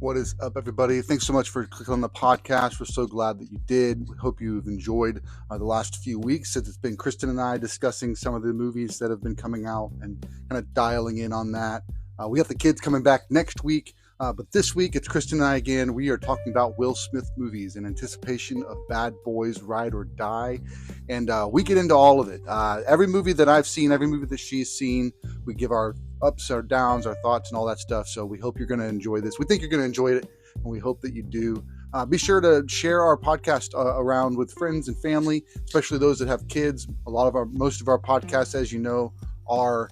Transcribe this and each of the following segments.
What is up, everybody? Thanks so much for clicking on the podcast. We're so glad that you did. We hope you've enjoyed the last few weeks. It's been Kristen and I discussing some of the movies that have been coming out and kind of dialing in on that. We have the kids coming back next week, but this week it's Kristen and I again. We are talking about Will Smith movies in anticipation of Bad Boys Ride or Die. And we get into all of it. Every movie that I've seen, every movie that she's seen, we give our ups, our downs, our thoughts, and all that stuff. So we hope you're going to enjoy this. We think you're going to enjoy it, and we hope that you do. Be sure to share our podcast around with friends and family, especially those that have kids. Most of our podcasts, as you know, are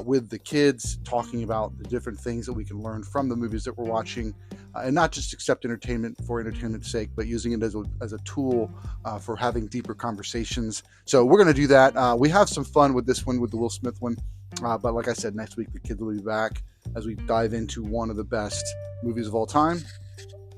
with the kids, talking about the different things that we can learn from the movies that we're watching, and not just accept entertainment for entertainment's sake, but using it as a tool for having deeper conversations. So we're going to do that. We have some fun with this one, with the Will Smith one. But like I said, next week the kids will be back as we dive into one of the best movies of all time,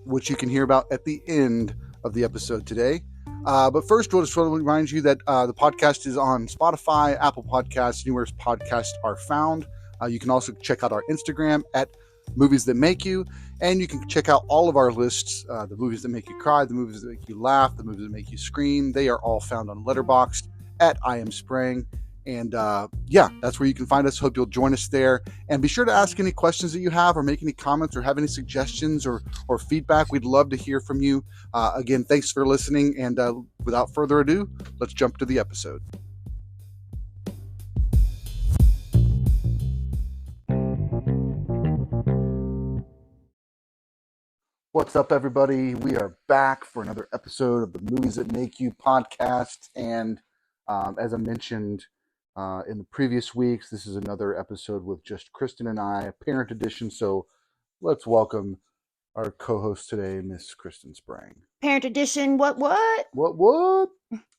which you can hear about at the end of the episode today. But first, we'll just want to remind you that the podcast is on Spotify, Apple Podcasts, anywhere podcasts are found. You can also check out our Instagram at Movies That Make You, and you can check out all of our lists, the movies that make you cry, the movies that make you laugh, the movies that make you scream. They are all found on Letterboxd at I Am Sprang. And that's where you can find us. Hope you'll join us there. And be sure to ask any questions that you have, or make any comments, or have any suggestions or feedback. We'd love to hear from you. Again, thanks for listening. And without further ado, let's jump to the episode. What's up, everybody? We are back for another episode of the Movies That Make You podcast. And as I mentioned, in the previous weeks, this is another episode with just Kristen and I, a parent edition. So let's welcome our co-host today, Miss Kristen Sprang. Parent edition, what?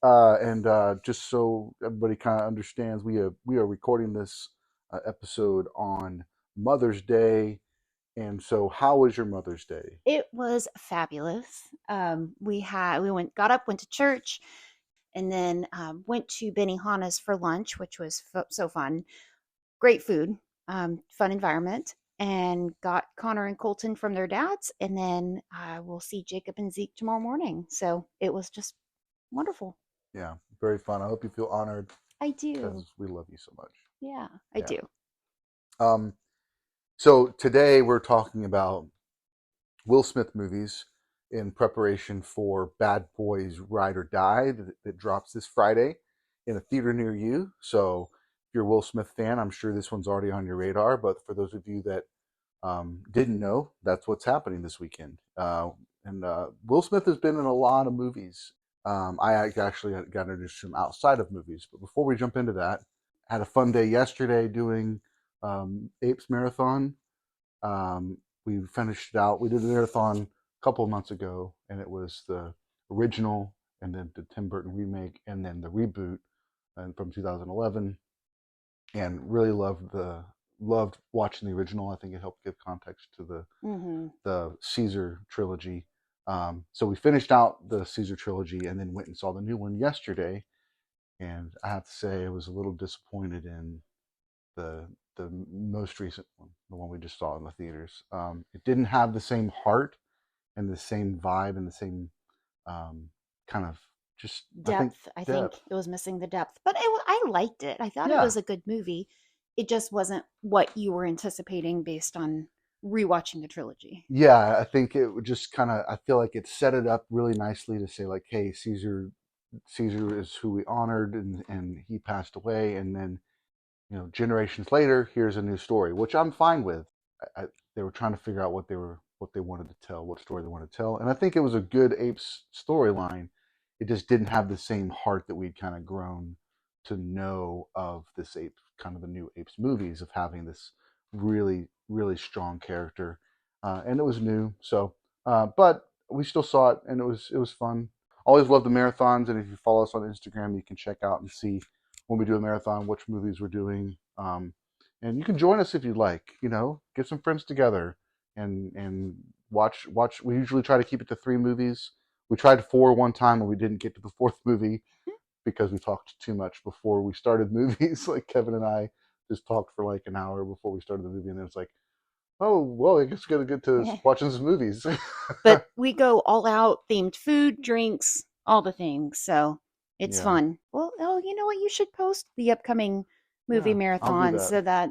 And just so everybody kind of understands, we are recording this episode on Mother's Day. And so, how was your Mother's Day? It was fabulous. We got up, went to church, and then went to Benihana's for lunch, which was so fun. Great food, fun environment, and got Connor and Colton from their dads. And then we'll see Jacob and Zeke tomorrow morning. So it was just wonderful. Yeah, very fun. I hope you feel honored. I do. Because we love you so much. Yeah, I do. So today we're talking about Will Smith movies in preparation for Bad Boys Ride or Die that drops this Friday in a theater near you. So if you're a Will Smith fan, I'm sure this one's already on your radar. But for those of you that didn't know, that's what's happening this weekend. And Will Smith has been in a lot of movies. I actually got introduced to him outside of movies. But before we jump into that, I had a fun day yesterday doing Apes Marathon. We finished it out. We did a marathon a couple of months ago, and it was the original, and then the Tim Burton remake, and then the reboot from 2011. And really loved watching the original. I think it helped give context to the Caesar trilogy. So we finished out the Caesar trilogy, and then went and saw the new one yesterday. And I have to say, I was a little disappointed in the most recent one, the one we just saw in the theaters. It didn't have the same heart and the same vibe and the same kind of just depth. I think it was missing the depth, but I liked it. I thought it was a good movie. It just wasn't what you were anticipating based on rewatching the trilogy. Yeah, I think it would just kind of, I feel like it set it up really nicely to say, like, hey, Caesar is who we honored, and he passed away, and then, you know, generations later, here's a new story, which I'm fine with. They were trying to figure out what they wanted to tell, what story they wanted to tell, and I think it was a good Apes storyline. It just didn't have the same heart that we'd kind of grown to know of this Apes, kind of the new Apes movies, of having this really, really strong character, and it was new. So, but we still saw it, and it was fun. Always love the marathons, and if you follow us on Instagram, you can check out and see when we do a marathon which movies we're doing. And you can join us if you'd like. You know, get some friends together and watch. We usually try to keep it to 3 movies. We tried 4 one time, and we didn't get to the 4th movie because we talked too much before we started movies. Like, Kevin and I just talked for like an hour before we started the movie, and then it's like, Oh, well, I guess we're gonna get to watching some movies. But we go all out, themed food, drinks, all the things. So it's Yeah, fun. Well, oh, you know what? You should post the upcoming movie yeah, I'll do marathons that. so that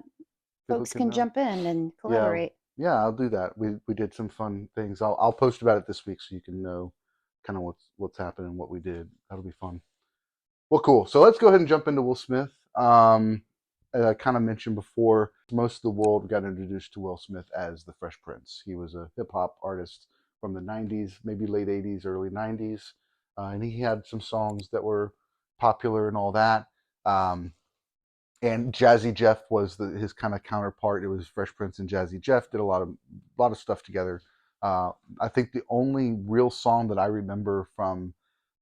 People folks can can know. jump in and Yeah, collaborate. yeah, I'll do that. We did some fun things. I'll post about it this week so you can know kind of what's happening, what we did. That'll be fun. Well, cool. So let's go ahead and jump into Will Smith. As I kind of mentioned before, most of the world got introduced to Will Smith as the Fresh Prince. He was a hip hop artist from the 90s, maybe late 80s, early 90s. And he had some songs that were popular and all that. And Jazzy Jeff was his kind of counterpart. It was Fresh Prince and Jazzy Jeff did a lot of stuff together. I think the only real song that I remember from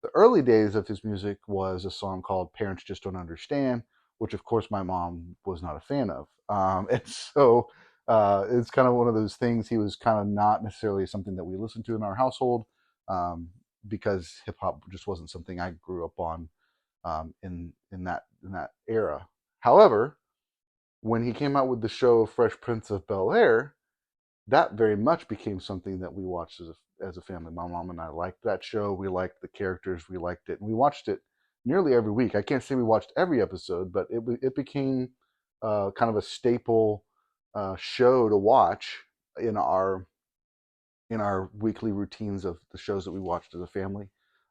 the early days of his music was a song called "Parents Just Don't Understand," which of course my mom was not a fan of. And so it's kind of one of those things. He was kind of not necessarily something that we listened to in our household um, because hip hop just wasn't something I grew up on in that era. However, when he came out with the show Fresh Prince of Bel-Air, that very much became something that we watched as a family. My mom and I liked that show. We liked the characters. We liked it, and we watched it nearly every week. I can't say we watched every episode, but it became kind of a staple show to watch in our weekly routines of the shows that we watched as a family.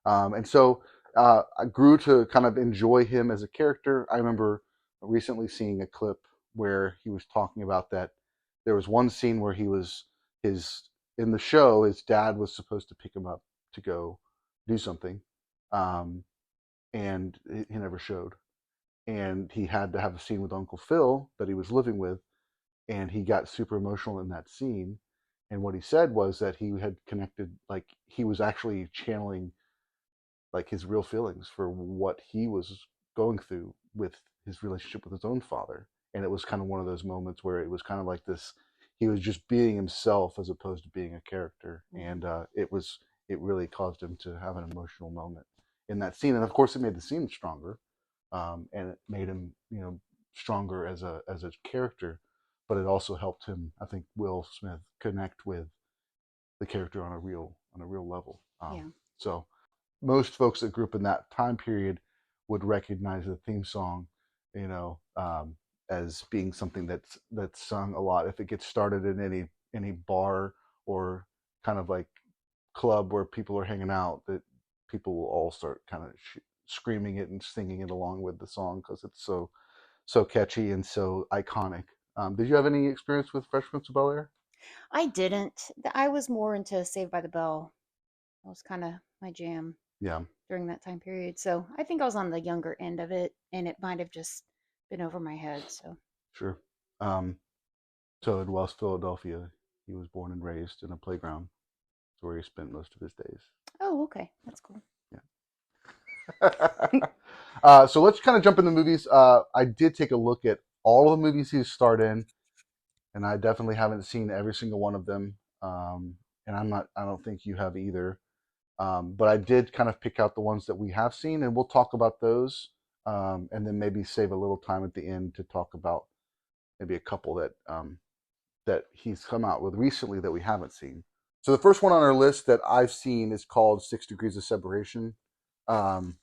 And so I grew to kind of enjoy him as a character. I remember recently seeing a clip where he was talking about that there was one scene where his in the show his dad was supposed to pick him up to go do something, um, and he never showed. And he had to have a scene with Uncle Phil that he was living with, and he got super emotional in that scene. And what he said was that he had connected, like he was actually channeling like his real feelings for what he was going through with his relationship with his own father. And it was kind of one of those moments where it was kind of like this, he was just being himself as opposed to being a character. And it really caused him to have an emotional moment in that scene. And of course, it made the scene stronger, and it made him, stronger as a character. But it also helped him, I think, Will Smith connect with the character on a real level. Yeah. So most folks that grew up in that time period would recognize the theme song, you know, as being something that's sung a lot. If it gets started in any bar or kind of like club where people are hanging out, that people will all start kind of screaming it and singing it along with the song because it's so catchy and so iconic. Did you have any experience with Fresh Prince of Bel Air? I didn't. I was more into Saved by the Bell. That was kind of my jam Yeah, during that time period. So I think I was on the younger end of it, and it might have just been over my head. So, sure. Um, so in West Philadelphia, he was born and raised in a playground. That's where he spent most of his days. oh, okay, that's cool. Yeah. So let's kind of jump into movies. I did take a look at all of the movies he's starred in, and I definitely haven't seen every single one of them. And I don't think you have either. But I did kind of pick out the ones that we have seen, and we'll talk about those, and then maybe save a little time at the end to talk about maybe a couple that he's come out with recently that we haven't seen. So the first one on our list that I've seen is called 6 Degrees of Separation, um,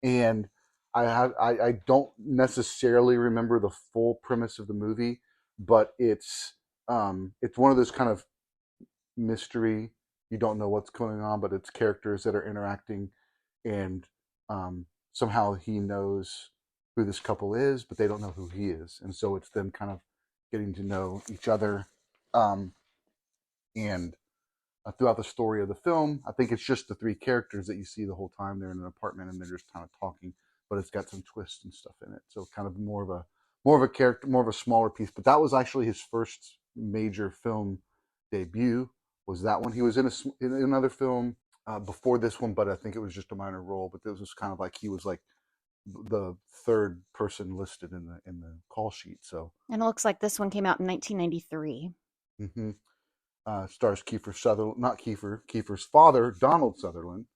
and I don't necessarily remember the full premise of the movie, but it's one of those kind of mystery. You don't know what's going on, but it's characters that are interacting, and somehow he knows who this couple is, but they don't know who he is, and so it's them kind of getting to know each other. Um, and throughout the story of the film, I think it's just the three characters that you see the whole time. They're in an apartment and they're just kind of talking, but it's got some twists and stuff in it. So kind of more of a character, more of a smaller piece. But that was actually his first major film debut. Was that one? He was in another film before this one, but I think it was just a minor role. But this was kind of like he was like the third person listed in the call sheet. So And it looks like this one came out in 1993. mm-hmm. Stars Kiefer Sutherland, not Kiefer's father, Donald Sutherland,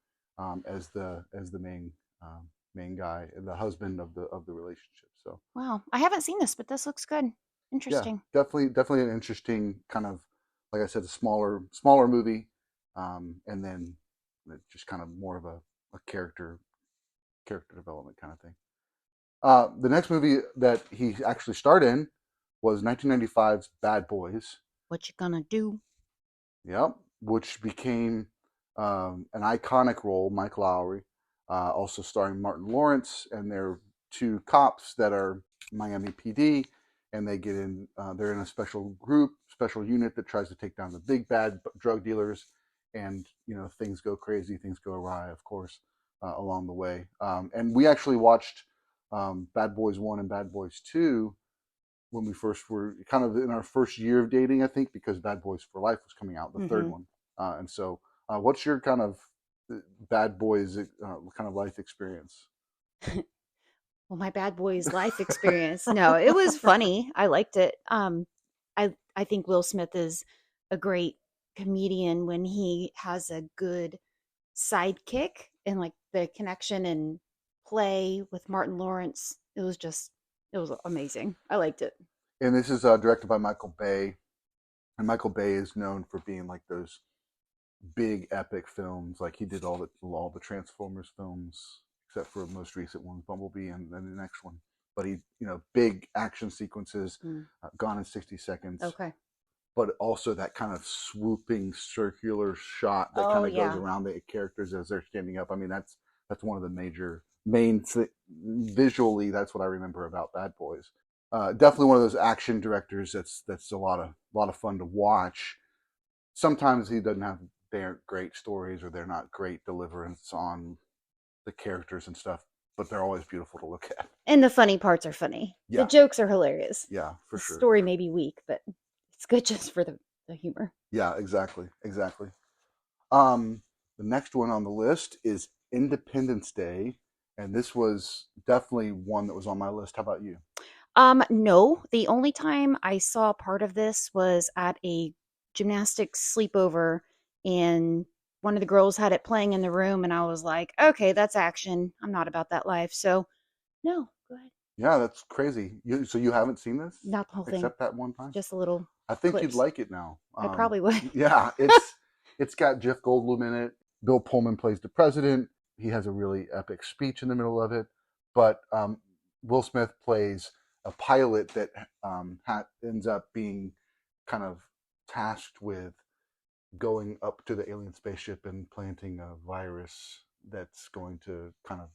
as the main guy and the husband of the relationship. So Wow, I haven't seen this, but this looks good. Yeah, Interesting. definitely an interesting kind of, like I said, a smaller movie, and then just kind of more of a character development kind of thing. The next movie that he actually starred in was 1995's Bad Boys. What you gonna do? Yep, which became an iconic role. Mike Lowry, also starring Martin Lawrence, and they're two cops that are Miami PD, and they get in. They're in a special unit that tries to take down the big bad drug dealers, and things go crazy, things go awry, of course, along the way. And we actually watched Bad Boys One and Bad Boys Two when we first were kind of in our first year of dating, I think, because Bad Boys for Life was coming out, the third Mm-hmm. one. And so, what's your kind of Bad Boys kind of life experience? Well, my Bad Boys life experience. No, it was funny. I liked it. I think Will Smith is a great comedian when he has a good sidekick, and like the connection and play with Martin Lawrence. It was amazing. I liked it. And this is directed by Michael Bay, and Michael Bay is known for being like those big epic films. Like he did all the Transformers films, except for the most recent one, Bumblebee, and then the next one. But he, big action sequences, Mm. Gone in 60 Seconds, Okay. but also that kind of swooping circular shot that Oh kind of goes yeah. around the characters as they're standing up. I mean, that's one of the main visually. That's what I remember about Bad Boys. Definitely one of those action directors that's a lot of fun to watch. Sometimes he doesn't have they aren't great stories or they're not great deliverance on the characters and stuff, but they're always beautiful to look at. And the funny parts are funny. The Yeah, jokes are hilarious. yeah, for The sure. story may be weak, but it's good just for the humor. Yeah, exactly. The next one on the list is Independence Day, and this was definitely one that was on my list. How about you? No, the only time I saw part of this was at a gymnastics sleepover, and one of the girls had it playing in the room, and I was like, okay, that's action. I'm not about that life. So, no, go ahead. Yeah, that's crazy. So you haven't seen this Not the whole thing, except that one time? just a little I think you'd clips. like it now. I probably would. Yeah, it's got Jeff Goldblum in it. Bill Pullman plays the president. He has a really epic speech in the middle of it. But Will Smith plays a pilot that ends up being kind of tasked with going up to the alien spaceship and planting a virus that's going to kind of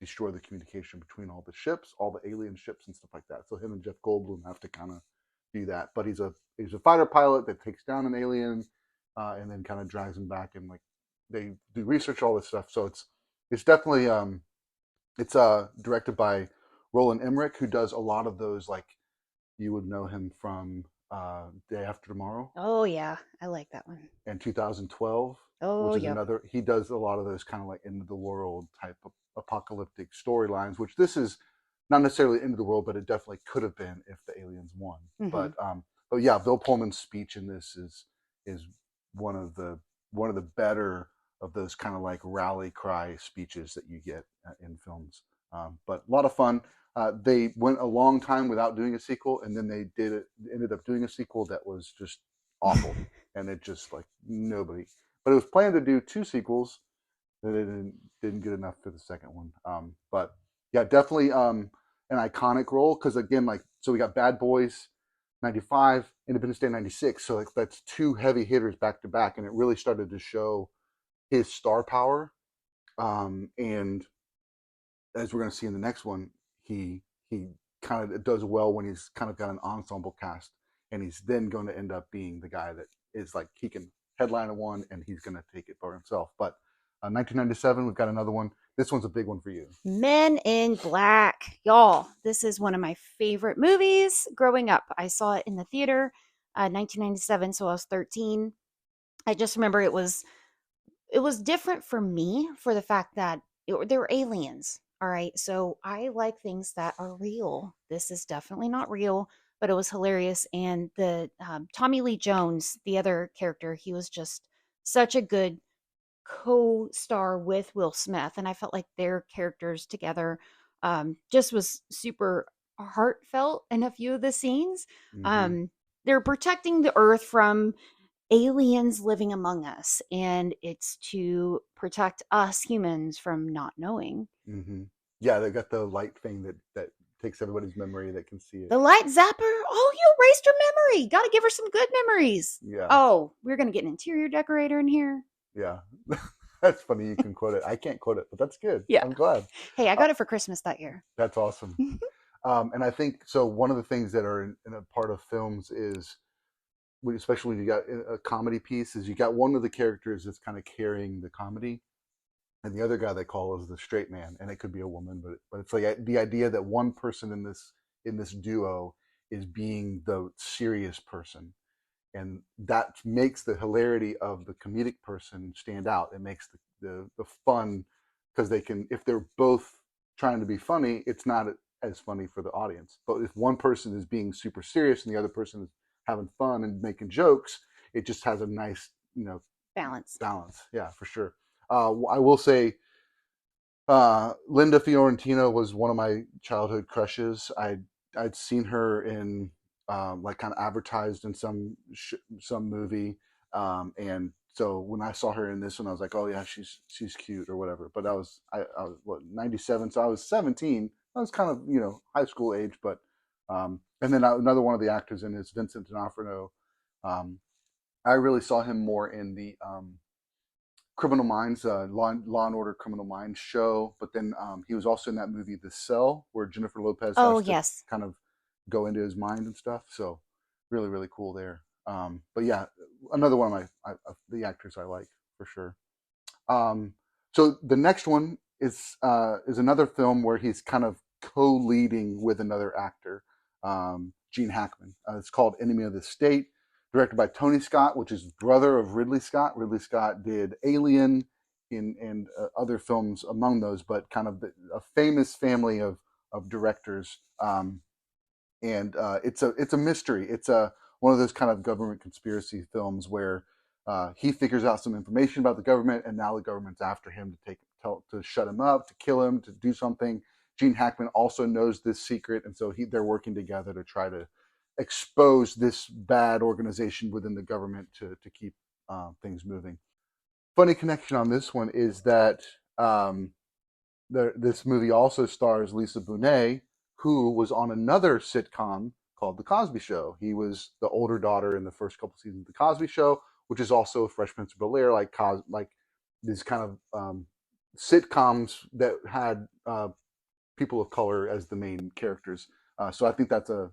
destroy the communication between all the ships, all the alien ships and stuff like that. So him and Jeff Goldblum have to kind of do that. But he's a fighter pilot that takes down an alien and then kind of drags him back, and like they do research all this stuff. So it's definitely it's directed by Roland Emmerich, who does a lot of those, like you would know him from Day After Tomorrow Oh yeah, I like that one. and 2012, Oh which is yep. another. He does a lot of those kind of like end of the world type of apocalyptic storylines, which this is not necessarily end of the world, but it definitely could have been if the aliens won. Hmm. But yeah, Bill Pullman's speech in this is one of the better of those kind of like rally cry speeches that you get in films. But a lot of fun. They went a long time without doing a sequel, and then they ended up doing a sequel that was just awful, and it just like nobody. But it was planned to do two sequels, that it didn't get enough for the second one. But yeah, definitely an iconic role because again, like so we got Bad Boys '95, Independence Day '96, so like that's two heavy hitters back to back, and it really started to show his star power. And as we're going to see in the next one, he kind of does well when he's kind of got an ensemble cast, and he's then going to end up being the guy that is like he can headline a one and he's going to take it for himself. But 1997, we've got another one. This one's a big one for you. Men in Black. Y'all, this is one of my favorite movies growing up. I saw it in the theater 1997, so I was 13. I just remember it was different for me for the fact that there were aliens. All right. So I like things that are real. This is definitely not real, but it was hilarious. And the Tommy Lee Jones, the other character, he was just such a good co-star with Will Smith. And I felt like their characters together just was super heartfelt in a few of the scenes. Mm-hmm. Um, they're protecting the Earth from aliens living among us, and it's to protect us humans from not knowing. Mm-hmm. Yeah, they got the light thing that takes everybody's memory that can see it. The light zapper. Oh, you erased her memory. Got to give her some good memories. Yeah, Oh, we're gonna get an interior decorator in here. yeah. That's funny. You can quote it. I can't quote it, but that's good. Yeah. I'm glad. Hey, I Uh, got it for Christmas that year. that's awesome. And I think so. One of the things that are in a part of films is, especially when you got a comedy piece, is you got one of the characters that's kind of carrying the comedy, and the other guy they call is the straight man, and it could be a woman, but it's like the idea that one person in this duo is being the serious person, and that makes the hilarity of the comedic person stand out. It makes the fun, because they can, if they're both trying to be funny, it's not as funny for the audience. But if one person is being super serious and the other person is having fun and making jokes, it just has a nice, Balance. balance. Yeah, for sure. I will say, Linda Fiorentino was one of my childhood crushes. I'd seen her in, like, kind of advertised in some movie, and so when I saw her in this one, I was like, oh yeah, she's cute or whatever. But I was what, 97, so I was 17. I was kind of, high school age, but and then another one of the actors in is Vincent D'Onofrio. Um, I really saw him more in the Criminal Minds, Law and Order Criminal Minds show. But then he was also in that movie The Cell, where Jennifer Lopez Oh, has to yes. kind of go into his mind and stuff. So really, really cool there. But yeah, another one of the actors I like for sure. So the next one is another film where he's kind of co-leading with another actor, Gene Hackman. It's called Enemy of the State, directed by Tony Scott, which is brother of Ridley Scott. Ridley Scott did Alien and other films among those, but kind of a famous family of directors. And it's a mystery. It's a one of those kind of government conspiracy films where he figures out some information about the government, and now the government's after him to shut him up, to kill him, to do something. Gene Hackman also knows this secret, and so they're working together to try to expose this bad organization within the government to keep things moving. Funny connection on this one is that this movie also stars Lisa Bonet, who was on another sitcom called The Cosby Show. He was the older daughter in the first couple seasons of The Cosby Show, which is also Fresh Prince of Bel-Air, like these kind of sitcoms that had people of color as the main characters. So I think that's a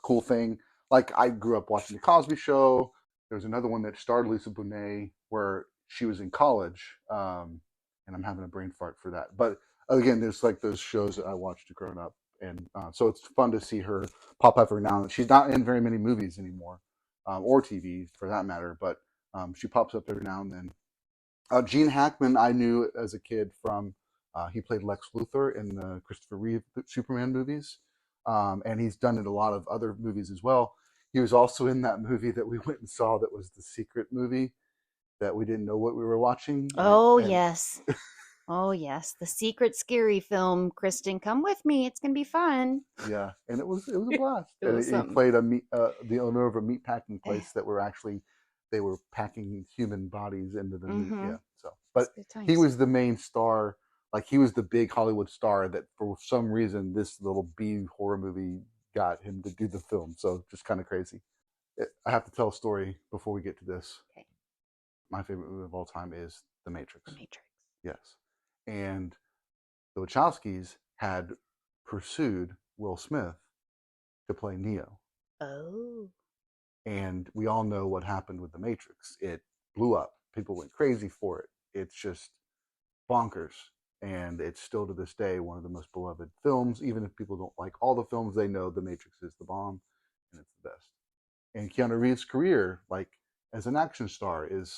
cool thing. Like, I grew up watching The Cosby Show. There was another one that starred Lisa Bonet where she was in college, and I'm having a brain fart for that. But again, there's like those shows that I watched growing up, and so it's fun to see her pop up every now and then. She's not in very many movies anymore, or TV for that matter, but she pops up every now and then. Gene Hackman, I knew as a kid from he played Lex Luthor in the Christopher Reeve Superman movies, and he's done it a lot of other movies as well. He was also in that movie that we went and saw that was the secret movie that we didn't know what we were watching. Oh, And yes. Oh, yes. The secret scary film. Kristen, come with me. It's going to be fun. yeah, and it was a blast. It And was he something. played the owner of a meat packing place that they were packing human bodies into the meat. Mm-hmm. Yeah, so but Good he times. was the main star. Like, he was the big Hollywood star that for some reason this little B horror movie got him to do the film. So just kind of crazy. I have to tell a story before we get to this. Okay. My favorite movie of all time is The Matrix. The Matrix. Yes, and the Wachowskis had pursued Will Smith to play Neo. Oh. And we all know what happened with The Matrix. It blew up. People went crazy for it. It's just bonkers. And it's still to this day one of the most beloved films. Even if people don't like all the films, they know The Matrix is the bomb and it's the best. And Keanu Reeves' career, like, as an action star, is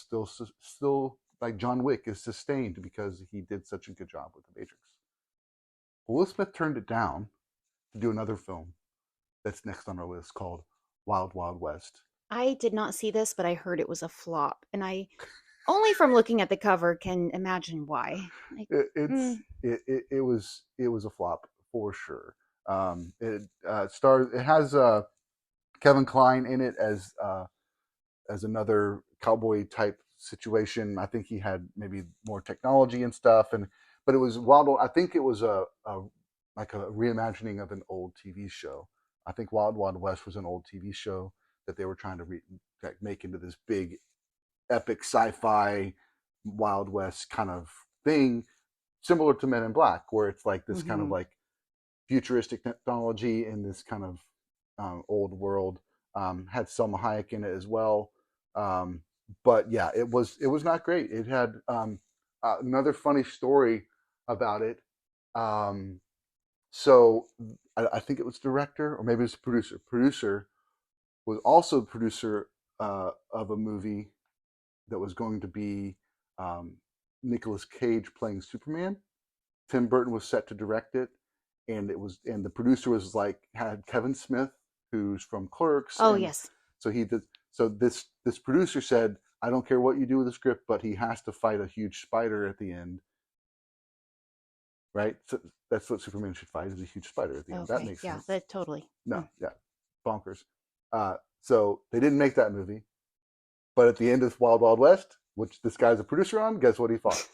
still like John Wick, is sustained because he did such a good job with The Matrix. Will Smith turned it down to do another film that's next on our list called Wild Wild West. I did not see this, but I heard it was a flop. And I, only from looking at the cover, can imagine why. Like, It was a flop for sure. It has Kevin Kline in it as another cowboy type situation. I think he had maybe more technology and stuff, and but it was Wild. I think it was a like a reimagining of an old TV show. I think Wild Wild West was an old TV show that they were trying to make into this big epic sci-fi Wild West kind of thing, similar to Men in Black, where it's like this kind of like futuristic technology in this kind of old world. Had Selma Hayek in it as well. But yeah, it was not great. It had another funny story about it. So I think it was director or maybe it was producer. Producer was also the producer of a movie that was going to be Nicolas Cage playing Superman. Tim Burton was set to direct it, and the producer was like had Kevin Smith, who's from Clerks. Oh, And yes. so he did. So this producer said, "I don't care what you do with the script, but he has to fight a huge spider at the end." Right? So that's what Superman should fight, is a huge spider at the end. That Okay. makes Yeah, sense. that totally. No, yeah, bonkers. So they didn't make that movie, but at the end of Wild Wild West, which this guy's a producer on, guess what he fought?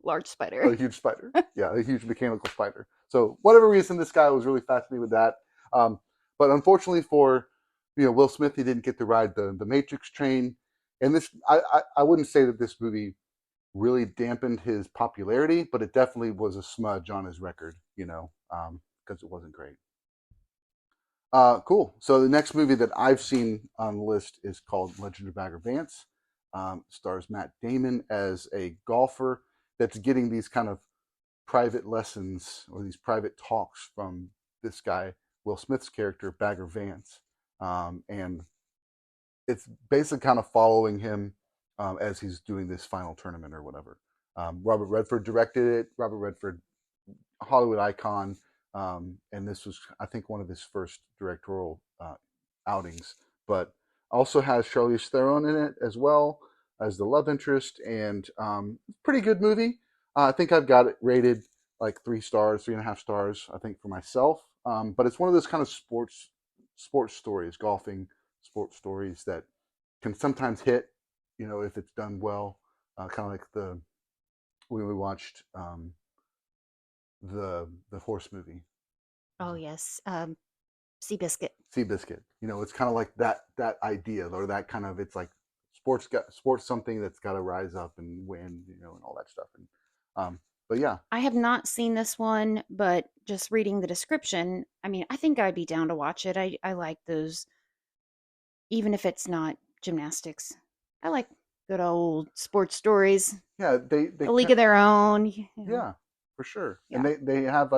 Large A spider. huge spider. Yeah, a huge mechanical spider. So whatever reason, this guy was really fascinated with that. But unfortunately for Will Smith, he didn't get to ride the Matrix train. And this, I wouldn't say that this movie really dampened his popularity, but it definitely was a smudge on his record, because it wasn't great. Cool. So the next movie that I've seen on the list is called Legend of Bagger Vance. Stars Matt Damon as a golfer that's getting these kind of private lessons or these private talks from this guy, Will Smith's character, Bagger Vance. And it's basically kind of following him as he's doing this final tournament or whatever. Robert Redford directed it. Robert Redford, Hollywood icon. And this was, I think, one of his first directorial outings. But also has Charlize Theron in it as well as the love interest, and pretty good movie. I think I've got it rated like 3 stars, 3.5 stars. I think for myself. But it's one of those kind of sports stories, golfing sports stories that can sometimes hit, if it's done well. Kind of like when we watched the horse movie. Oh, yes. Seabiscuit. Seabiscuit. It's kind of like that idea, or that kind of, it's like sports something that's got to rise up and win, and all that stuff. And but yeah, I have not seen this one, but just reading the description, I mean, I think I'd be down to watch it. I like those, even if it's not gymnastics. I like good old sports stories, yeah, they a league of their own. yeah, for sure. And Yeah. they have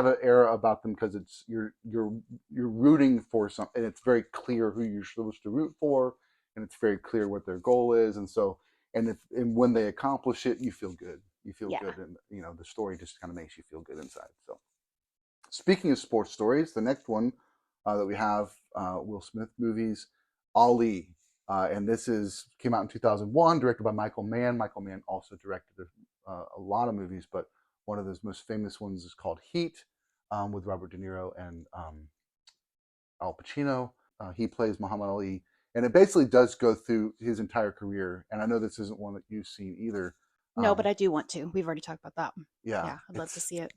an era about them because it's you're rooting for something, and it's very clear who you're supposed to root for, and it's very clear what their goal is, and so and when they accomplish it, you feel good. You feel Yeah. good, and the story just kind of makes you feel good inside. So, speaking of sports stories, the next one that we have, Will Smith movies, Ali. And this came out in 2001, directed by Michael Mann. Michael Mann also directed a lot of movies, but one of his most famous ones is called Heat, with Robert De Niro and Al Pacino. He plays Muhammad Ali, and it basically does go through his entire career. And I know this isn't one that you've seen either. No, but I do want to. We've already talked about that one. Yeah, Yeah, I'd love to see it.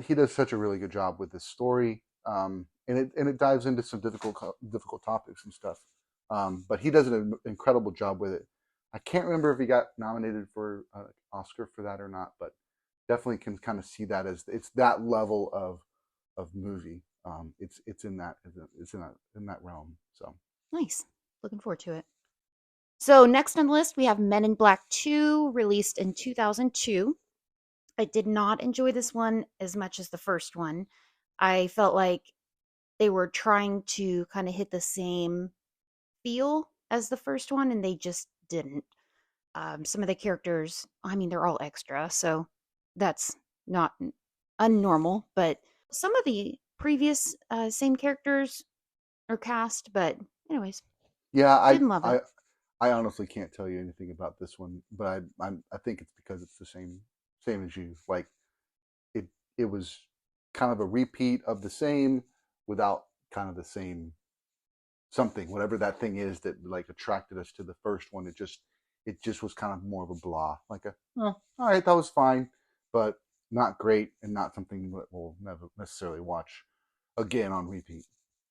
He does such a really good job with this story, and it dives into some difficult topics and stuff. But he does an incredible job with it. I can't remember if he got nominated for an Oscar for that or not, but definitely can kind of see that as it's that level of movie. It's in that realm. So Nice. Looking forward to it. So next on the list, we have Men in Black 2, released in 2002. I did not enjoy this one as much as the first one. I felt like they were trying to kind of hit the same feel as the first one, and they just didn't. Some of the characters, I mean, they're all extra, so that's not unnormal, but some of the previous same characters are cast, but anyways, yeah, didn't love it. I honestly can't tell you anything about this one, but I think it's because it's the same as you. Like it was kind of a repeat of the same without kind of the same something, whatever that thing is that like attracted us to the first one. It just was kind of more of a blah, like a, oh, all right, that was fine, but not great and not something that we'll never necessarily watch again on repeat.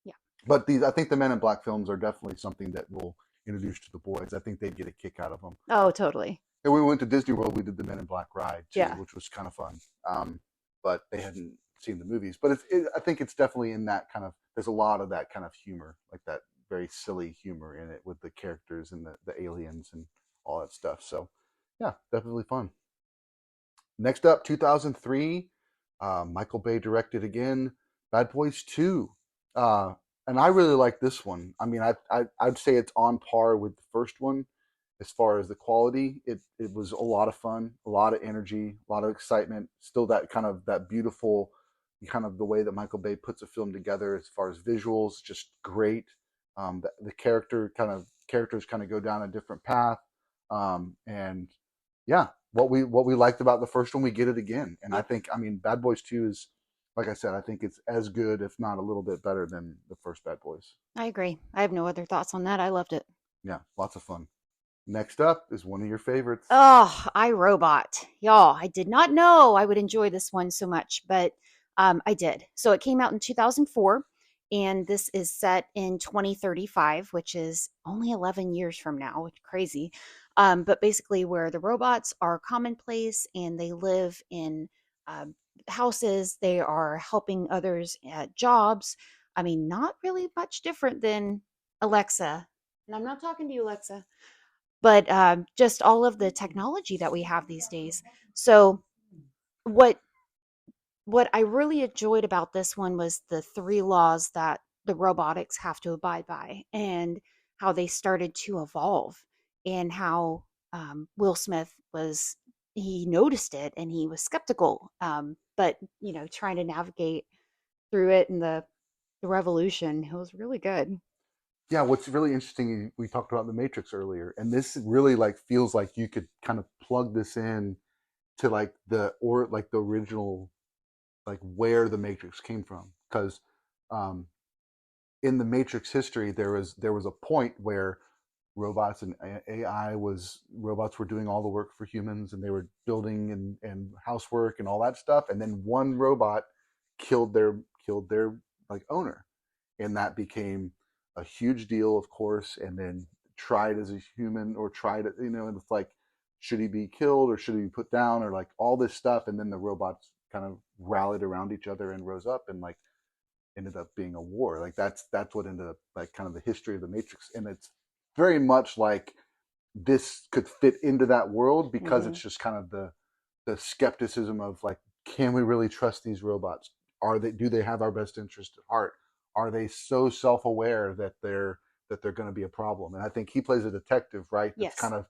Yeah. But I think the Men in Black films are definitely something that we'll introduce to the boys. I think they'd get a kick out of them. Oh, totally. And when we went to Disney World, we did the Men in Black ride too, Yeah. which was kind of fun. But they hadn't seen the movies. But I think it's definitely in that kind of. There's a lot of that kind of humor, like that very silly humor in it with the characters and the aliens and all that stuff. So, yeah, definitely fun. Next up, 2003, Michael Bay directed again, Bad Boys 2. And I really like this one. I mean, I'd say it's on par with the first one as far as the quality. It was a lot of fun, a lot of energy, a lot of excitement. Still that kind of that beautiful kind of the way that Michael Bay puts a film together as far as visuals, just great. The characters kind of go down a different path. And yeah, what we liked about the first one, we get it again. And I think, I mean, Bad Boys 2 is, like I said, I think it's as good, if not a little bit better than the first Bad Boys. I agree. I have no other thoughts on that. I loved it. Yeah, lots of fun. Next up is one of your favorites. Oh, iRobot. Y'all, I did not know I would enjoy this one so much, but I did. So it came out in 2004, and this is set in 2035, which is only 11 years from now, which is crazy. But basically where the robots are commonplace and they live in houses, they are helping others at jobs. I mean, not really much different than Alexa. And I'm not talking to you, Alexa, but just all of the technology that we have these days. So what I really enjoyed about this one was the three laws that the robotics have to abide by and how they started to evolve, and how Will Smith he noticed it and he was skeptical, but trying to navigate through it and the revolution. It was really good. Yeah, what's really interesting, we talked about the Matrix earlier, and this really like feels like you could kind of plug this in to like the original, like where the Matrix came from, because in the Matrix history there was a point where robots and robots were doing all the work for humans, and they were building and housework and all that stuff, and then one robot killed their like owner, and that became a huge deal, of course, and then tried as a human, or tried, and it's like, should he be killed or should he be put down, or like all this stuff, and then the robots kind of rallied around each other and rose up, and like ended up being a war. Like that's what ended up like kind of the history of the Matrix, and it's very much like this could fit into that world, because Mhm. it's just kind of the skepticism of like, can we really trust these robots? Do they have our best interest at heart? Are they so self-aware that they're going to be a problem? And I think he plays a detective, right? Yes. That's kind of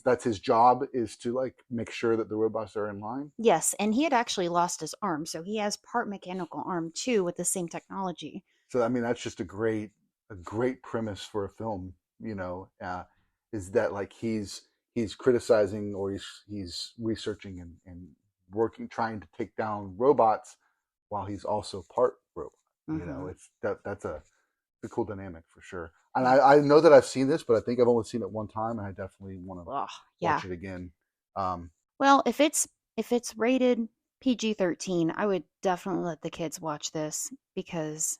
that's his job, is to like make sure that the robots are in line. Yes, and he had actually lost his arm, so he has part mechanical arm too with the same technology. So I mean, that's just a great premise for a film. Is that like he's criticizing, or he's researching and working, trying to take down robots while he's also part robot. Mhm. It's that's a cool dynamic for sure. And I know that I've seen this, but I think I've only seen it one time, and I definitely want to Oh, yeah. watch it again. Well, if it's rated PG-13, I would definitely let the kids watch this, because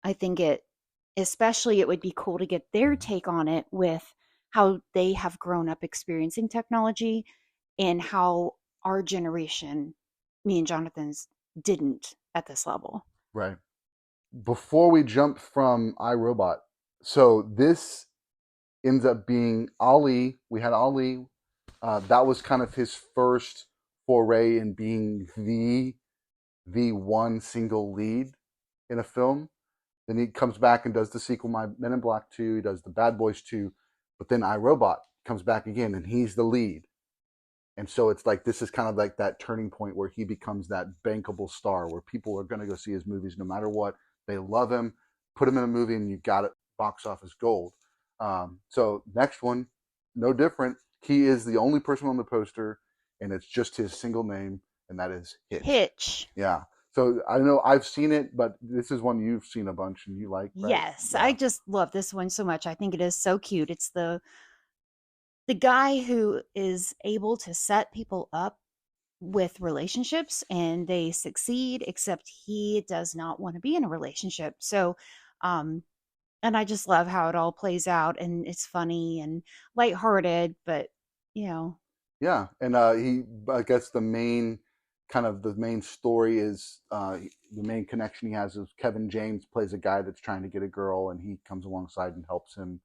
I think it would be cool to get their take on it with how they have grown up experiencing technology, and how our generation, me and Jonathan's, didn't at this level. Right. Before we jump from iRobot, so this ends up being Ali. We had Ali. That was kind of his first foray in being the one single lead in a film. Then he comes back and does the sequel, My Men in Black 2. He does the Bad Boys 2. But then iRobot comes back again, and he's the lead. And so it's like, this is kind of like that turning point where he becomes that bankable star, where people are going to go see his movies no matter what. They love him. Put him in a movie, and you've got it box office gold. So next one, no different. He is the only person on the poster, and it's just his single name, and that is Hitch. Hitch. Yeah. So I know I've seen it, but this is one you've seen a bunch and you like, right? Yes, I Yeah. just love this one so much. I think it is so cute. It's the guy who is able to set people up with relationships and they succeed, except he does not want to be in a relationship. So um and I just love how it all plays out, and it's funny and lighthearted, but you know, Yeah, and I guess the main story is the main connection he has is Kevin James plays a guy that's trying to get a girl, and he comes alongside and helps him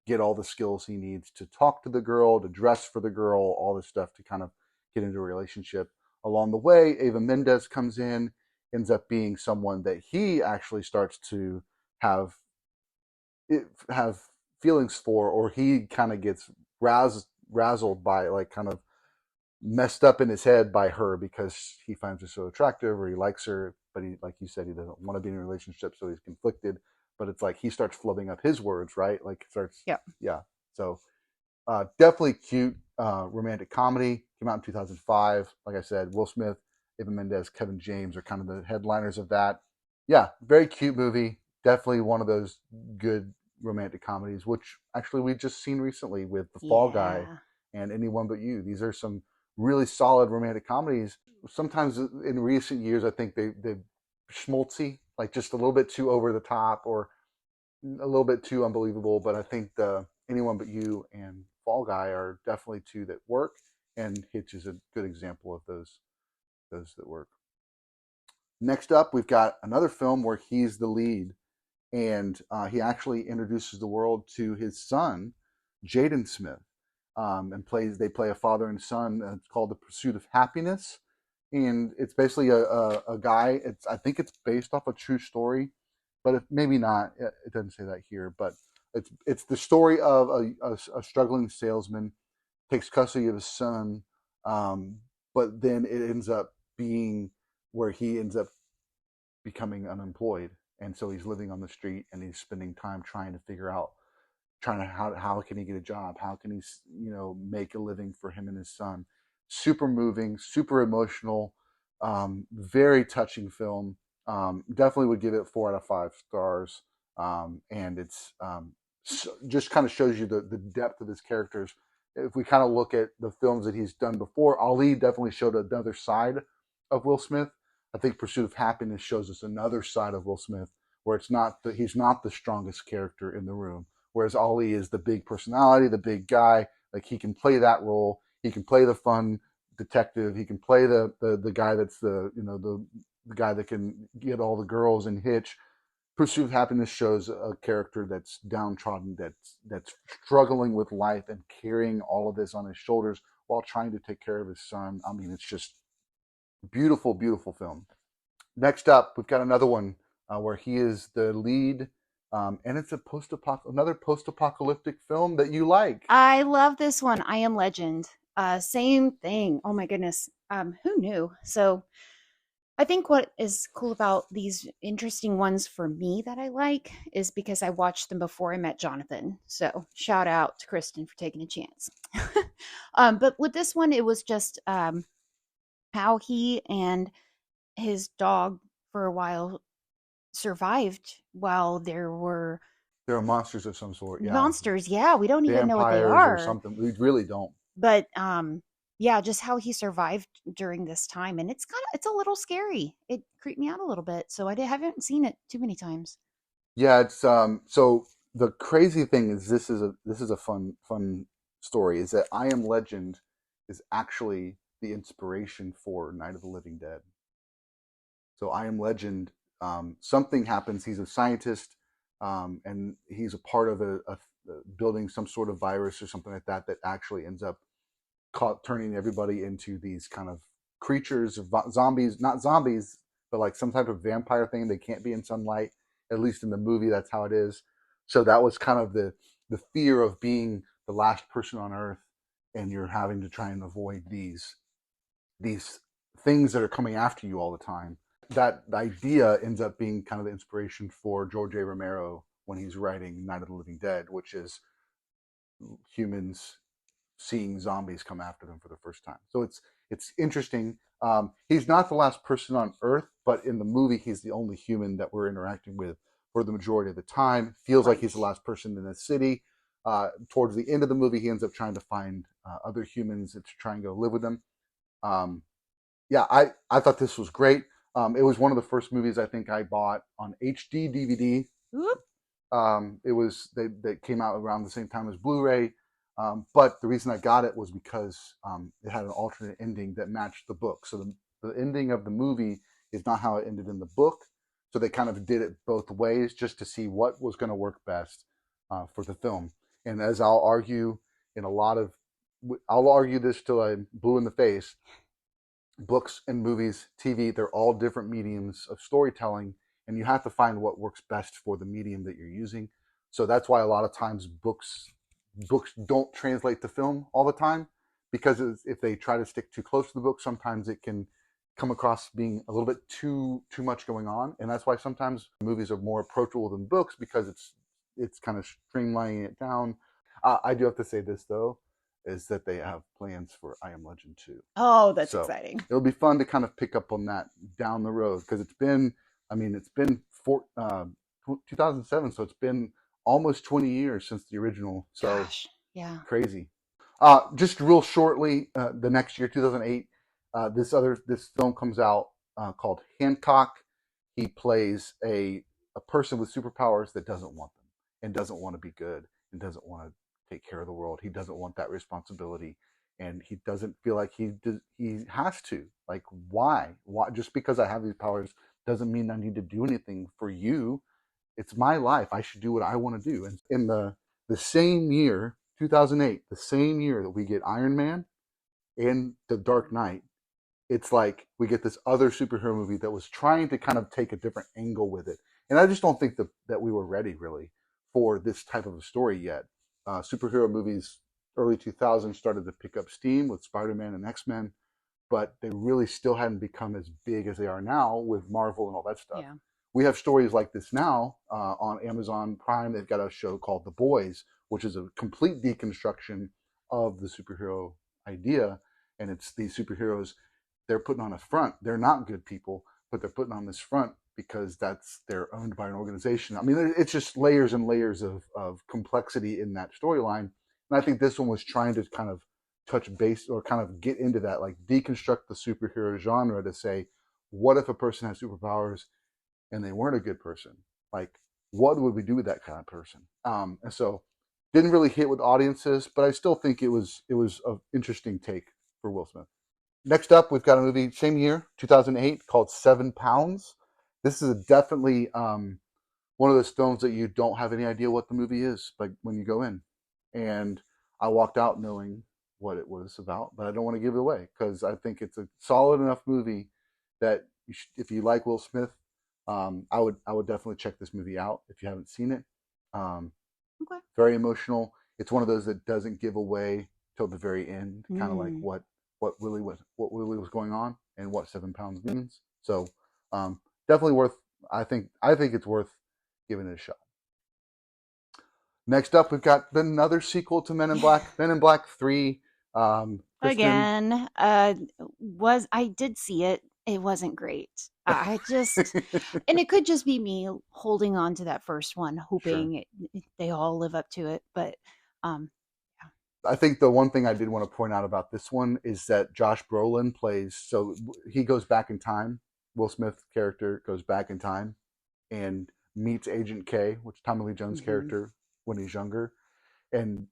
get all the skills he needs to talk to the girl, to dress for the girl, all this stuff to kind of get into a relationship. Along the way, Ava Mendez comes in, ends up being someone that he actually starts to have have feelings for, or he kind of gets razzled by, like kind of messed up in his head by her because he finds her so attractive or he likes her, but he, like you said, he doesn't want to be in a relationship, so he's conflicted. But it's like he starts flubbing up his words, right? Like starts, yeah. yeah. So definitely cute romantic comedy. Came out in 2005. Like I said, Will Smith, Eva Mendes, Kevin James are kind of the headliners of that. Yeah, very cute movie. Definitely one of those good romantic comedies, which actually we just seen recently with The Fall Guy Yeah. and Anyone But You. These are some really solid romantic comedies. Sometimes in recent years, I think they schmaltzy, like just a little bit too over the top or a little bit too unbelievable. But I think the Anyone But You and Fall Guy are definitely two that work, and Hitch is a good example of those that work. Next up, we've got another film where he's the lead, and he actually introduces the world to his son, Jaden Smith, and they play a father and son. It's called The Pursuit of Happiness, and it's basically a guy. I think it's based off a true story, but maybe not. It doesn't say that here, but it's the story of a struggling salesman takes custody of his son, um, but then it ends up being where he ends up becoming unemployed, and so he's living on the street and he's spending time trying to figure out trying to how can he get a job, how can he make a living for him and his son. Super moving, super emotional, very touching film. Definitely would give it 4 out of 5 stars. And it's just kind of shows you the depth of his characters. If we kind of look at the films that he's done before, Ali definitely showed another side of Will Smith. I think Pursuit of Happiness shows us another side of Will Smith, where he's not the strongest character in the room, whereas Ali is the big personality, the big guy. Like he can play that role. He can play the fun detective. He can play the guy that's the guy that can get all the girls in Hitch. Pursuit of Happiness shows a character that's downtrodden, that's struggling with life and carrying all of this on his shoulders while trying to take care of his son. I mean, it's just beautiful, beautiful film. Next up, we've got another one where he is the lead, and it's another post-apocalyptic film that you like. I love this one. I Am Legend. Same thing. Oh my goodness. Who knew? So I think what is cool about these interesting ones for me that I like is because I watched them before I met Jonathan. So shout out to Kristen for taking a chance. But with this one, it was just how he and his dog for a while survived while there were There are monsters of some sort, yeah, monsters. Yeah, we don't even know what they vampires or are. something. We really don't. But yeah, just how he survived during this time, and it's a little scary. It creeped me out a little bit, so haven't seen it too many times. Yeah, it's so the crazy thing is this is a fun story is that I Am Legend is actually the inspiration for Night of the Living Dead. So I Am Legend, something happens. He's a scientist, and he's a part of a building some sort of virus or something like that that actually ends up turning everybody into these kind of creatures, zombies, not zombies, but like some type of vampire thing. They can't be in sunlight. At least in the movie, that's how it is. So that was kind of the fear of being the last person on Earth, and you're having to try and avoid these things that are coming after you all the time. That idea ends up being kind of the inspiration for George A. Romero when he's writing Night of the Living Dead, which is humans seeing zombies come after them for the first time. So it's interesting. He's not the last person on Earth, but in the movie, he's the only human that we're interacting with for the majority of the time. Feels like he's the Right. last person in the city. Towards the end of the movie, he ends up trying to find other humans to try and go live with them. Um, yeah, I thought this was great. It was one of the first movies I think I bought on HD DVD. Whoop. It was they came out around the same time as Blu-ray, but the reason I got it was because it had an alternate ending that matched the book. So the ending of the movie is not how it ended in the book. So they kind of did it both ways just to see what was going to work best for the film. And as I'll argue in a lot of, I'll argue this till I'm blue in the face. Books and movies, TV, they're all different mediums of storytelling, and you have to find what works best for the medium that you're using. So that's why a lot of times books don't translate to film all the time, because if they try to stick too close to the book, sometimes it can come across being a little bit too much going on. And that's why sometimes movies are more approachable than books, because it's kind of streamlining it down. I do have to say this though, is that they have plans for I Am Legend 2. Oh, that's So exciting. it'll be fun to kind of pick up on that down the road, because it's been 2007, so it's been almost 20 years since the original. So Gosh, yeah. crazy. Just real shortly, the next year, 2008, this film comes out called Hancock. He plays a person with superpowers that doesn't want them and doesn't want to be good and doesn't want to take care of the world. He doesn't want that responsibility, and he doesn't feel like he has to. Like, why? Just because I have these powers doesn't mean I need to do anything for you. It's my life. I should do what I want to do. And in the same year, 2008, the same year that we get Iron Man and The Dark Knight, it's like we get this other superhero movie that was trying to kind of take a different angle with it. And I just don't think that we were ready really for this type of a story yet. Superhero movies early 2000s started to pick up steam with Spider-Man and X-Men, but they really still hadn't become as big as they are now with Marvel and all that stuff. Yeah. We have stories like this now on Amazon Prime. They've got a show called The Boys, which is a complete deconstruction of the superhero idea. And it's these superheroes, they're putting on a front. They're not good people, but they're putting on this front because they're owned by an organization. I mean, it's just layers and layers of complexity in that storyline. And I think this one was trying to kind of touch base or kind of get into that, like deconstruct the superhero genre to say, what if a person has superpowers and they weren't a good person? Like, what would we do with that kind of person? And so didn't really hit with audiences, but I still think it was an interesting take for Will Smith. Next up, we've got a movie, same year, 2008, called 7 Pounds. This is definitely one of those films that you don't have any idea what the movie is, like when you go in. And I walked out knowing what it was about, but I don't want to give it away because I think it's a solid enough movie that if you like Will Smith, I would definitely check this movie out if you haven't seen it. Okay. Very emotional. It's one of those that doesn't give away till the very end, kind of like what really was going on and what 7 Pounds means. So definitely worth. I think it's worth giving it a shot. Next up, we've got another sequel to Men in Black, Men in Black 3. Kristen, Again, I did see it. It wasn't great. I just, and it could just be me holding on to that first one, hoping they all live up to it. But I think the one thing I did want to point out about this one is that Josh Brolin plays, so he goes back in time. Will Smith's character goes back in time and meets Agent K, which is Tommy Lee Jones' character when he's younger. And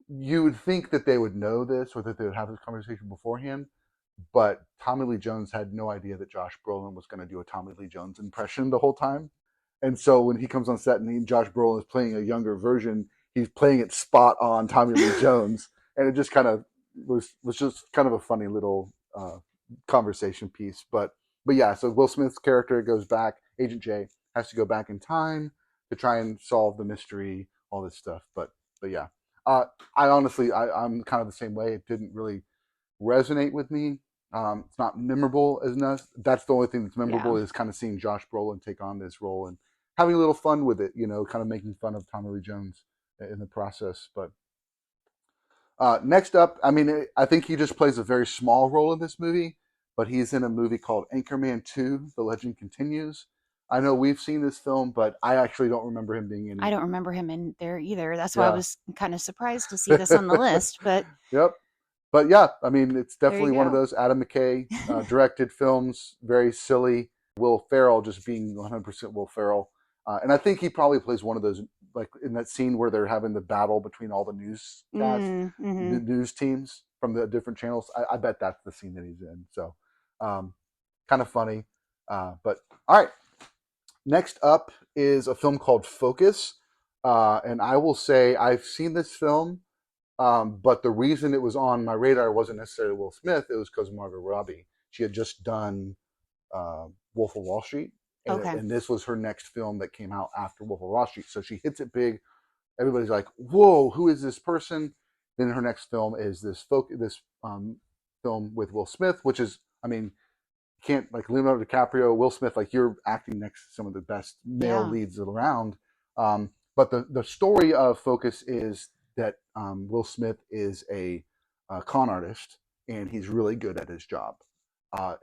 you would think that they would know this or that they would have this conversation beforehand, but Tommy Lee Jones had no idea that Josh Brolin was going to do a Tommy Lee Jones impression the whole time. And so when he comes on set and Josh Brolin is playing a younger version, he's playing it spot on Tommy Lee Jones. And it just kind of was just kind of a funny little conversation piece. But yeah, so Will Smith's character goes back. Agent J has to go back in time to try and solve the mystery, all this stuff. But yeah, I'm kind of the same way. It didn't really resonate with me. It's not memorable as enough. That's the only thing that's memorable is kind of seeing Josh Brolin take on this role and having a little fun with it, kind of making fun of Tommy Lee Jones in the process. But Next up, I mean, I think he just plays a very small role in this movie, but he's in a movie called Anchorman 2, The Legend Continues. I know we've seen this film, but I actually don't remember him being in I it. don't remember him in there either. That's why I Yeah. was kind of surprised to see this on the list, but Yep. But yeah, I mean, it's there you definitely one of go. those Adam McKay directed films, very silly. Will Ferrell just being 100% Will Ferrell. And I think he probably plays one of those, like in that scene where they're having the battle between all the newscasts, Mm-hmm. news teams from the different channels. I bet that's the scene that he's in. So um, kind of funny. But all right, next up is a film called Focus. And I will say I've seen this film, but the reason it was on my radar wasn't necessarily Will Smith. It was because of Margot Robbie. She had just done Wolf of Wall Street, Okay. and this was her next film that came out after Wolf of Wall Street. So she hits it big. Everybody's like, "Whoa, who is this person?" Then her next film is this film with Will Smith, which is, I mean, can't like Leonardo DiCaprio, Will Smith, like you're acting next to some of the best male Yeah. leads around. But the story of Focus is that Will Smith is a con artist and he's really good at his job.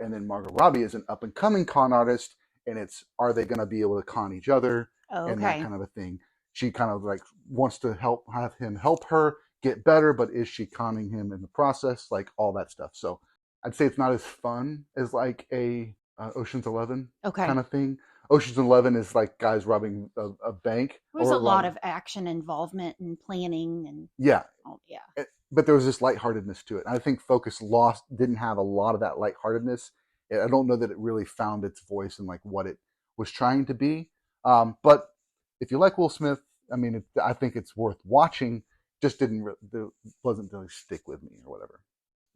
And then Margot Robbie is an up and coming con artist, and it's are they going to be able to con each other and that Okay. kind of a thing. She kind of like wants to have him help her get better, but is she conning him in the process? Like all that stuff. So I'd say it's not as fun as like a Ocean's 11 Okay. kind of thing. Ocean's 11 is like guys robbing a bank There's a or lot robbing. of action involvement and planning and Yeah, yeah. but there was this lightheartedness to it. And I think Focus lost didn't have a lot of that lightheartedness. I don't know that it really found its voice in like what it was trying to be. But if you like Will Smith, I mean, I think it's worth watching. Just wasn't really stick with me or whatever.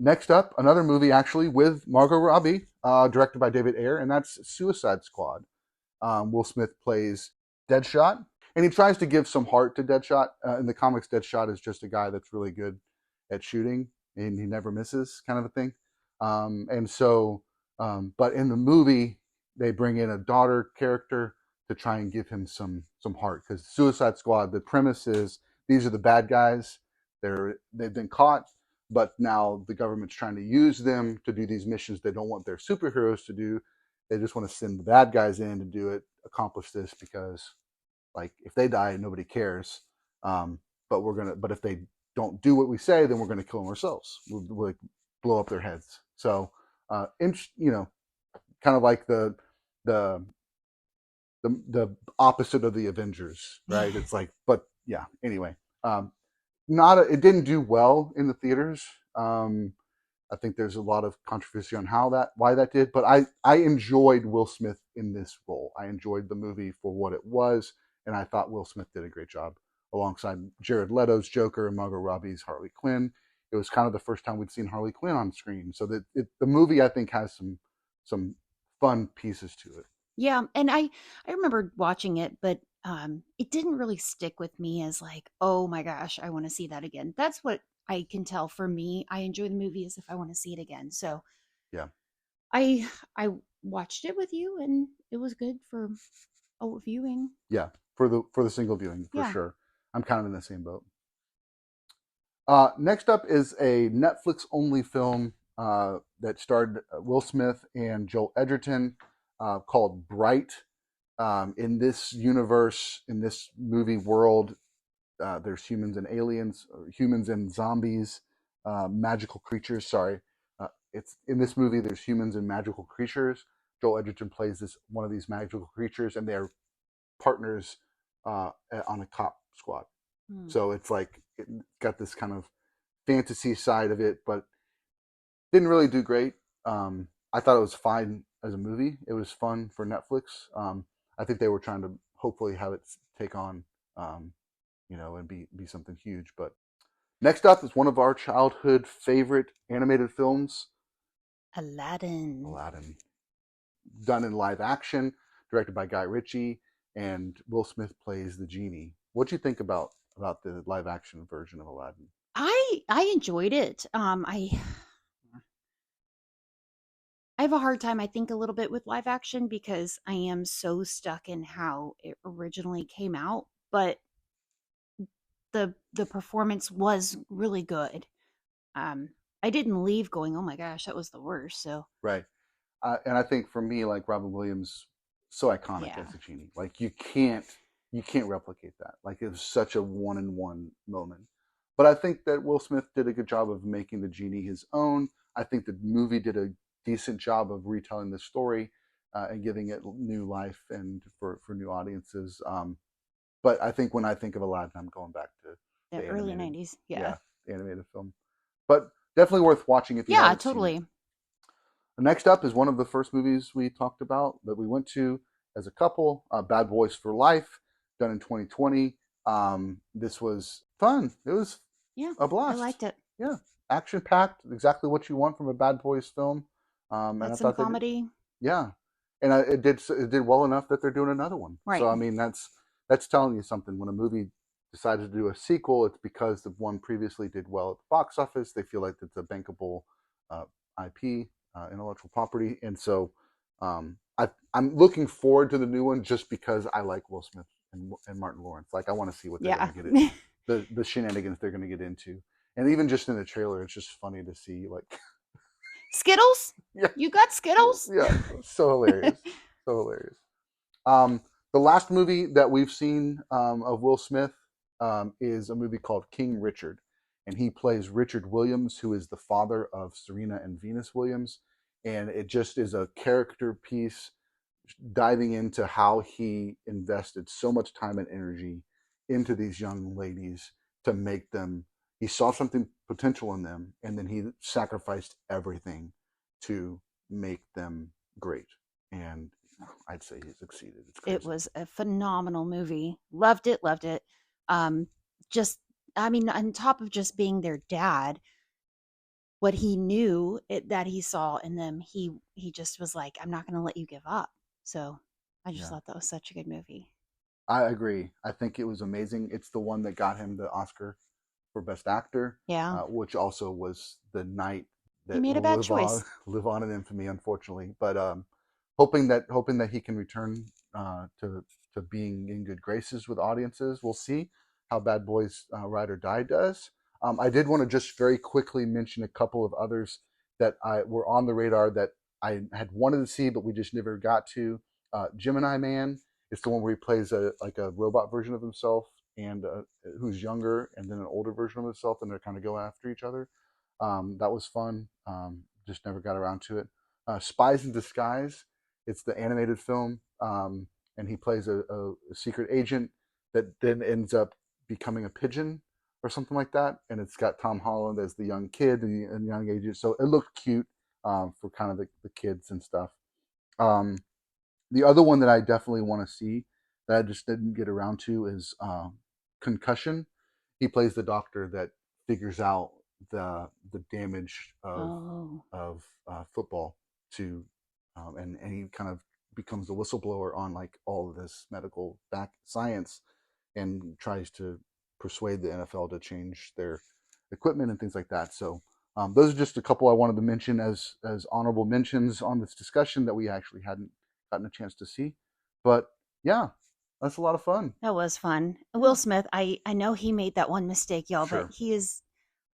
Next up, another movie actually with Margot Robbie, directed by David Ayer, and that's Suicide Squad. Will Smith plays Deadshot, and he tries to give some heart to Deadshot. In the comics, Deadshot is just a guy that's really good at shooting, and he never misses, kind of a thing. And so, but in the movie, they bring in a daughter character to try and give him some heart, because Suicide Squad, the premise is these are the bad guys. They've been caught, but now the government's trying to use them to do these missions they don't want their superheroes to do. They just want to send the bad guys in to do it, accomplish this, because like if they die, nobody cares. But if they don't do what we say, then we're gonna kill them ourselves. We'll like blow up their heads. So, you know, kind of like the the opposite of the Avengers, right? It's like, but yeah. Anyway, it didn't do well in the theaters. I think there's a lot of controversy on why that did, but I enjoyed Will Smith in this role. I enjoyed the movie for what it was, and I thought Will Smith did a great job alongside Jared Leto's Joker and Margot Robbie's Harley Quinn. It was kind of the first time we'd seen Harley Quinn on screen, so the movie I think has some fun pieces to it. Yeah, and I remember watching it, but it didn't really stick with me as like, oh my gosh, I want to see that again. That's what I can tell for me. I enjoy the movie as if I want to see it again. So Yeah, I watched it with you, and it was good for a viewing. yeah, for the single viewing for Yeah. sure. I'm kind of in the same boat. Next up is a Netflix only film that starred Will Smith and Joel Edgerton, called Bright. In this universe, in this movie world, there's humans and aliens, or humans and zombies, magical creatures. Sorry, it's in this movie. There's humans and magical creatures. Joel Edgerton plays this one of these magical creatures, and they're partners on a cop squad. Hmm. So it's like it got this kind of fantasy side of it, but didn't really do great. I thought it was fine as a movie. It was fun for Netflix. I think they were trying to hopefully have it take on, and be something huge. But next up is one of our childhood favorite animated films, Aladdin. Aladdin, done in live action, directed by Guy Ritchie, and Will Smith plays the genie. What do you think about the live action version of Aladdin? I enjoyed it. I have a hard time, I think, a little bit with live action because I am so stuck in how it originally came out. But the performance was really good. I didn't leave going, oh my gosh, that was the worst. So Right. And I think for me, like Robin Williams, so iconic yeah, as a genie. Like you can't replicate that. Like it was such a one-in-one moment. But I think that Will Smith did a good job of making the genie his own. I think the movie did a decent job of retelling the story and giving it new life and for new audiences. But I think when I think of Aladdin, I'm going back to the the early animated, 90s. Yeah. yeah, the animated film. But definitely worth watching if you Yeah, haven't seen it. totally. Next up is one of the first movies we talked about that we went to as a couple, Bad Boys for Life, done in 2020. This was fun. It was Yeah, a I blast. liked it. Yeah, action packed, exactly what you want from a Bad Boys film. And Had I some thought they did, comedy. yeah, and it did well enough that they're doing another one. Right. So I mean that's telling you something. When a movie decided to do a sequel, it's because the one previously did well at the box office. They feel like it's a bankable IP, intellectual property, and so I'm looking forward to the new one just because I like Will Smith and Martin Lawrence. Like I want to see what they're Yeah. going to get it, the shenanigans they're going to get into, and even just in the trailer, it's just funny to see like Skittles? yeah, You got Skittles? yeah, so hilarious, so hilarious. The last movie that we've seen of Will Smith is a movie called King Richard, and he plays Richard Williams, who is the father of Serena and Venus Williams, and it just is a character piece diving into how he invested so much time and energy into these young ladies to make them. He saw something potential in them, and then he sacrificed everything to make them great. And I'd say he succeeded. It's crazy. It was a phenomenal movie. Loved it, loved it. Um, just, I mean, on top of just being their dad, what he knew that he saw in them, he just was like, I'm not going to let you give up. So I just Yeah, thought that was such a good movie. I agree. I think it was amazing. It's the one that got him the Oscar for Best Actor, Yeah, which also was the night he that made a will bad live on choice. live on in infamy, unfortunately. But hoping that he can return to being in good graces with audiences. We'll see how Bad Boys Ride or Die does. I did want to just very quickly mention a couple of others that were on the radar that I had wanted to see, but we just never got to. Gemini Man is the one where he plays a robot version of himself and who's younger, and then an older version of himself, and they kind of go after each other. That was fun. Just never got around to it. Spies in Disguise. It's the animated film, and he plays a secret agent that then ends up becoming a pigeon or something like that. And it's got Tom Holland as the young kid and young agent. So it looked cute for kind of the kids and stuff. Um, the other one that I definitely want to see that I just didn't get around to is Concussion. He plays the doctor that figures out the damage Oh, of football to and he kind of becomes the whistleblower on like all of this medical back science and tries to persuade the NFL to change their equipment and things like that. So those are just a couple I wanted to mention as honorable mentions on this discussion that we actually hadn't gotten a chance to see. But yeah, that's a lot of fun. that was fun. Yeah, Will Smith, I know he made that one mistake, y'all, but sure. he is,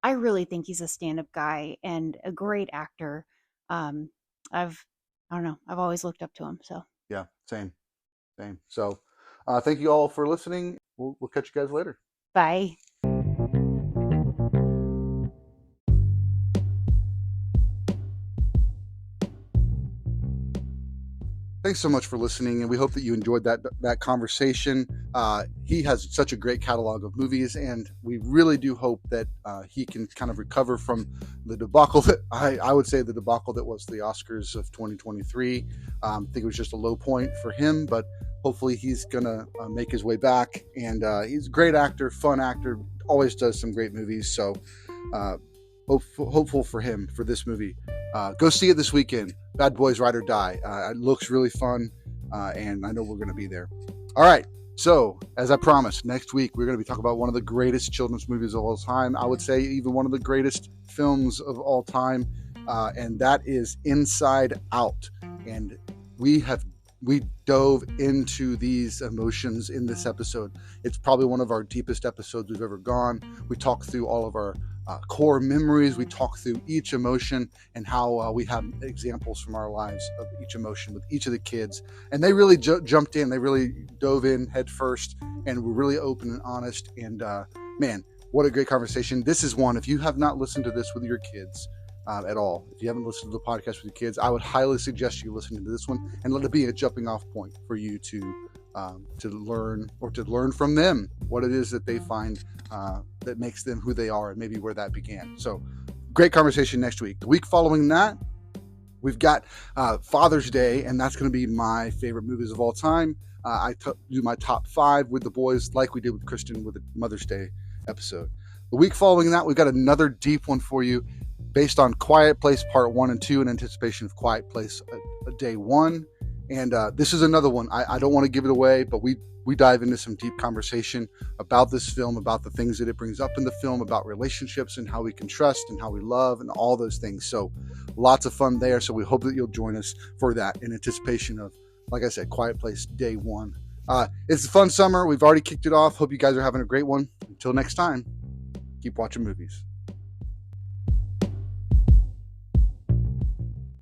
I really think he's a stand-up guy and a great actor. Um, I've, I don't know, I've always looked up to him. So Yeah, same, same. So thank you all for listening. We'll catch you guys later. bye. Thanks so much for listening, and we hope that you enjoyed that conversation. He has such a great catalog of movies, and we really do hope that he can kind of recover from the debacle that I would say the debacle that was the Oscars of 2023. I think it was just a low point for him, but hopefully he's gonna make his way back. And he's a great actor, fun actor, always does some great movies. So hopeful for him for this movie. Go see it this weekend. Bad Boys Ride or Die. It looks really fun, and I know we're going to be there. All right. So, as I promised, next week we're going to be talking about one of the greatest children's movies of all time. I would say even one of the greatest films of all time, and that is Inside Out. And we have we dove into these emotions in this episode. It's probably one of our deepest episodes we've ever gone. We talked through all of our core memories. We talk through each emotion and how we have examples from our lives of each emotion with each of the kids. And they really jumped in. They really dove in head first and were really open and honest. And man, what a great conversation. This is one, if you have not listened to this with your kids at all, if you haven't listened to the podcast with your kids, I would highly suggest you listen to this one and let it be a jumping off point for you to learn from them what it is that they find that makes them who they are and maybe where that began. So great conversation next week. The week following that, we've got Father's Day, and that's going to be my favorite movies of all time. I do my top 5 with the boys like we did with Kristen with the Mother's Day episode. The week following that, we've got another deep one for you based on Quiet Place Part 1 and 2 in anticipation of Quiet Place Day 1. And this is another one. I don't want to give it away, but we dive into some deep conversation about this film, about the things that it brings up in the film, about relationships and how we can trust and how we love and all those things. So lots of fun there. So we hope that you'll join us for that in anticipation of, like I said, Quiet Place Day 1. It's a fun summer. We've already kicked it off. Hope you guys are having a great one. Until next time, keep watching movies.